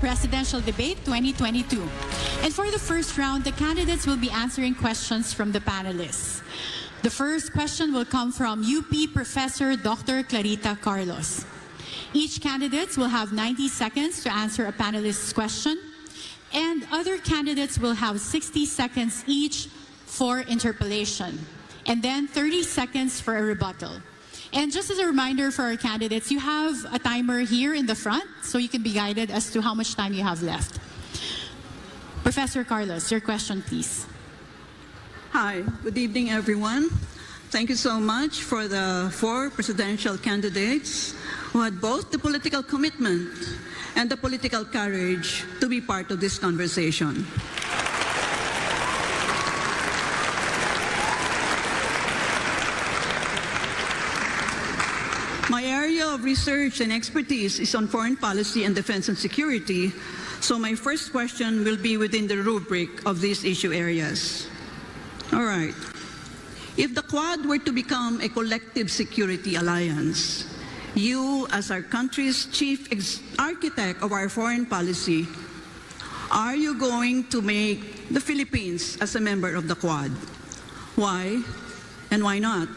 Presidential Debate 2022. And for the first round, the candidates will be answering questions from the panelists. The first question will come from UP Professor Dr. Clarita Carlos. Each candidate will have 90 seconds to answer a panelist's question, and other candidates will have 60 seconds each for interpellation, and then 30 seconds for a rebuttal. And just as a reminder for our candidates, you have a timer here in the front, so you can be guided as to how much time you have left. Professor Carlos, your question, please. Hi, good evening, everyone. Thank you so much for the 4 presidential candidates who had both the political commitment and the political courage to be part of this conversation. My area of research and expertise is on foreign policy and defense and security, so my first question will be within the rubric of these issue areas. All right. If the Quad were to become a collective security alliance, you, as our country's chief architect of our foreign policy, are you going to make the Philippines as a member of the Quad? Why and why not?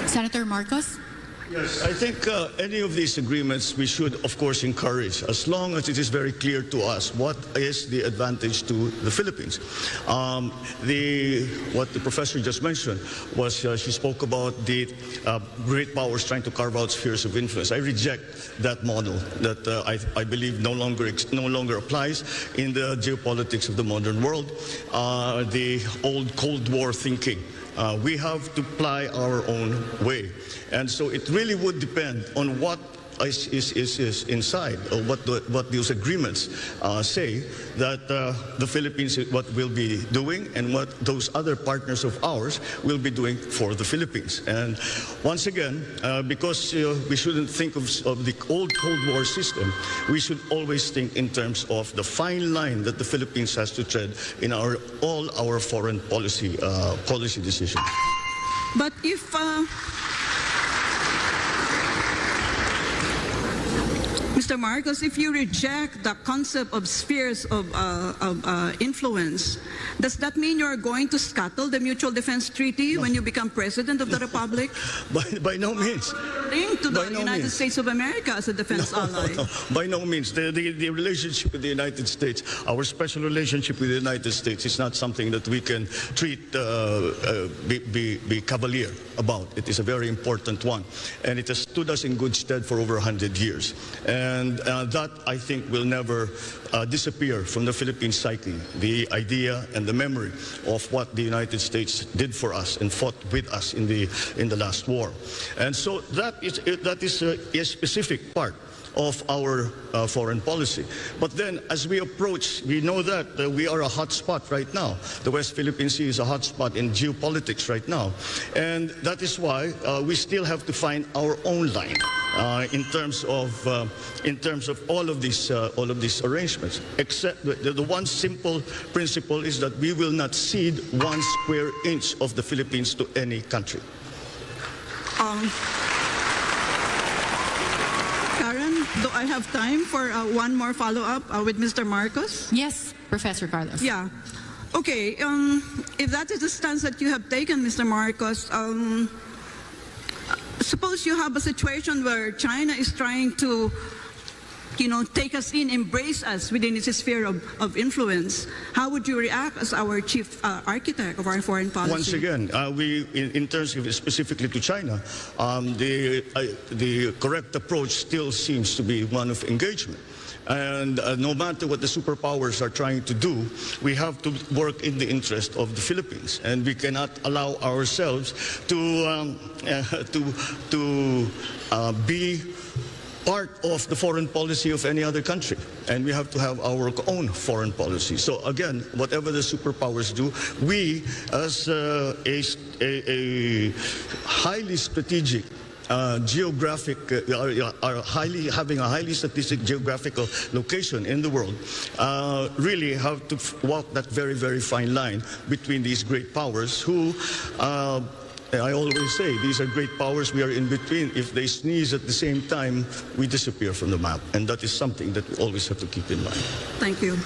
Senator Marcos? Yes, I think any of these agreements we should, of course, encourage, as long as it is very clear to us what is the advantage to the Philippines. What the professor just mentioned was she spoke about the great powers trying to carve out spheres of influence. I reject that model that I believe no longer applies in the geopolitics of the modern world. The old Cold War thinking. We have to ply our own way. And so it really would depend on what is inside, or what those agreements say that the Philippines what will be doing and what those other partners of ours will be doing for the Philippines. And once again, because we shouldn't think of the old Cold War system, we should always think in terms of the fine line that the Philippines has to tread in all our foreign policy decisions. But if Mr. Marcos, if you reject the concept of spheres of influence, does that mean you're going to scuttle the Mutual Defense Treaty when you become President of the Republic? By no means. Linked to the United States of America as a defense ally. No, by no means. The relationship with the United States, our special relationship with the United States is not something that we can treat, be cavalier about. It is a very important one. And it has stood us in good stead for over 100 years. And that, I think, will never disappear from the Philippine psyche, the idea and the memory of what the United States did for us and fought with us in the last war. And so that is a specific part of our foreign policy. But then, as we approach, we know that we are a hot spot right now. The West Philippine Sea is a hot spot in geopolitics right now. And that is why we still have to find our own line in terms of all of these arrangements. Except the one simple principle is that we will not cede 1 square inch of the Philippines to any country. Do I have time for one more follow-up with Mr. Marcos? Yes, Professor Carlos. Yeah. Okay, if that is the stance that you have taken, Mr. Marcos, suppose you have a situation where China is trying to, take us in, embrace us within its sphere of influence. How would you react as our chief architect of our foreign policy? Once again, in terms of specifically to China, the correct approach still seems to be one of engagement. And no matter what the superpowers are trying to do, we have to work in the interest of the Philippines, and we cannot allow ourselves to be part of the foreign policy of any other country, and we have to have our own foreign policy. So again, whatever the superpowers do, we as a highly strategic having a highly strategic geographical location in the world, really have to walk that very, very fine line between these great powers who And I always say, these are great powers. We are in between. If they sneeze at the same time, we disappear from the map. And that is something that we always have to keep in mind. Thank you.